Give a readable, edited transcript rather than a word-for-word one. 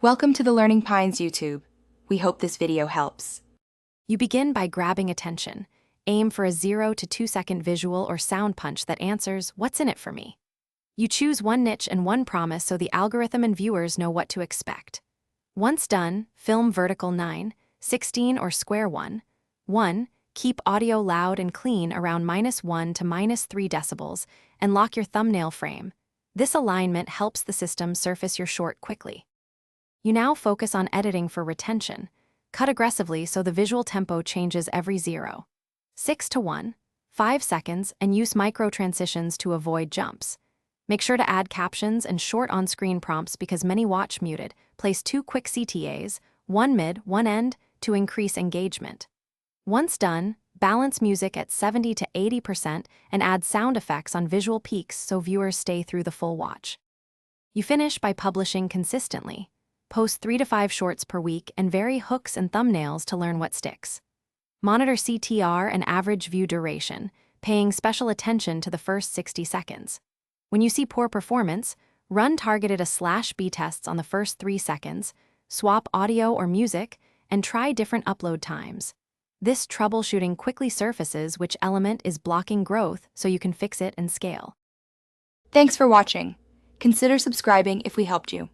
Welcome to the Learning Pines YouTube. We hope this video helps. You begin by grabbing attention. Aim for a 0 to 2 second visual or sound punch that answers, "What's in it for me?" You choose one niche and one promise so the algorithm and viewers know what to expect. Once done, film vertical 9, 16 or square 1. 1. Keep audio loud and clean around -1 to -3 decibels and lock your thumbnail frame. This alignment helps the system surface your short quickly. You now focus on editing for retention. Cut aggressively so the visual tempo changes every 0. 6 to 1, 5 seconds, and use micro transitions to avoid jumps. Make sure to add captions and short on-screen prompts because many watch muted. Place 2 quick CTAs, one mid, one end, to increase engagement. Once done, balance music at 70 to 80% and add sound effects on visual peaks so viewers stay through the full watch. You finish by publishing consistently. Post 3 to 5 shorts per week and vary hooks and thumbnails to learn what sticks. Monitor CTR and average view duration, paying special attention to the first 60 seconds. When you see poor performance, run targeted A/B tests on the first 3 seconds, swap audio or music, and try different upload times. This troubleshooting quickly surfaces which element is blocking growth so you can fix it and scale. Thanks for watching. Consider subscribing if we helped you.